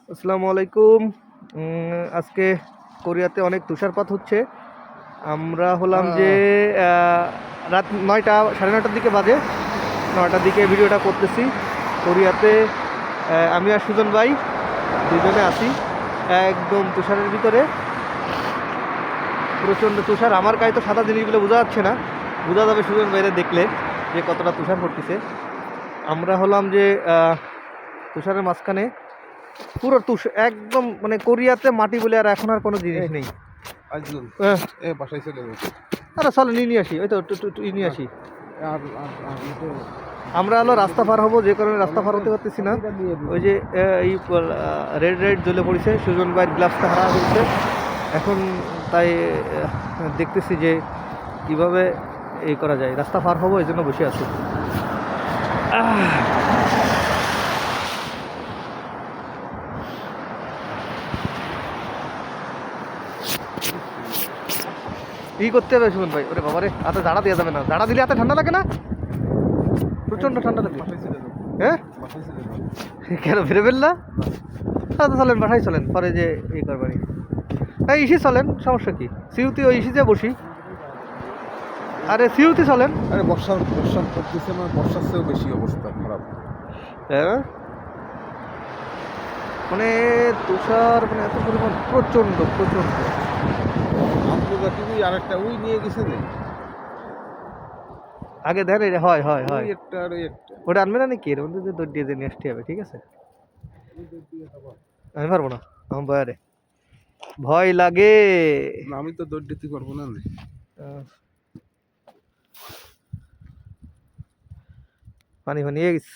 আসসালামু আলাইকুম। আজকে কোরিয়াতে অনেক তুষারপাত হচ্ছে। আমরা হলাম যে আহ, রাত ৯টা, সাড়ে ৯টার দিকে বাজে। ৯টার দিকে ভিডিওটা করতেছি। কোরিয়াতে আমি আর সুজন ভাই দুজনে আছি একদম তুষারের ভিতরে। প্রচণ্ড তুষার। আমার গায়ে তো সাদা জিনিসগুলো বোঝা যাচ্ছে না, বোঝা যাবে সুজন ভাইরে দেখলে যে কতটা তুষার পড়তেছে। আমরা হলাম যে তুষারের মাঝখানে, পুরো একদম মানে কোরিয়াতে মাটি বলে আর এখন আর কোনো জিনিস এই নেই। আজল আহ, বাসায় চলে যাবে। আরে চলো নিয়ে আসি, ওই তো নিয়ে আসি। আর আর আর তো আমরা হলো রাস্তা পার হবো, যে কারণে রাস্তা পার কলমটা হতে পারতেছি না। ছাতিটা দিয়ে দিবি। ওই যে এই রেড রেড জ্বলে পড়েছে, সুজন ভাইয়ের গ্লাভসটা হারা হয়েছে এখন। তাই দেখতেছি যে কিভাবে এই করা যায়, রাস্তা পার হবো এই জন্য বসে আছি। ই করতে হবে সুমন ভাই। ওরে বাবারে, হাতে জাড়া দেওয়া যাবে না, জাড়া দিলে হাতে ঠান্ডা লাগে না, প্রচন্ড ঠান্ডা লাগে। বাসায় চলে যাবে। হ্যাঁ, বাসায় চলে যাবে। কেন ফিরে ফেললা? তো চলেন বাসায় চলেন, পরে যে এই করবানি। হ্যাঁ ইসি চলেন, সমস্যা কি? সিউতি ওই ইসিতে বসি। আরে সিউতি চলেন। আরে বর্ষা পড়তেছে না, বর্ষার চেয়েও বেশি অবস্থা খারাপ। হ্যাঁ, মানে তুষার মানে এত পরিমাণ, প্রচন্ড প্রচন্ড। আন্তর্জাতিক ওই আরেকটা ওই নিয়ে গেছে রে। আগে দেন, এটা হয় হয় ওই হয়। একটা আর ওই একটা। ওটা আনবে না নাকি? এর মধ্যে যে দৌড় দিয়ে নিয়ে আসতে হবে, ঠিক আছে? ওই দুধ দিয়ে খাবার। আমি পারবো না, আমার ভয়ারে ভয় লাগে। না, আমি তো দৌড় দিতে পারবো না রে। আহ, পানি ফানি গেছে।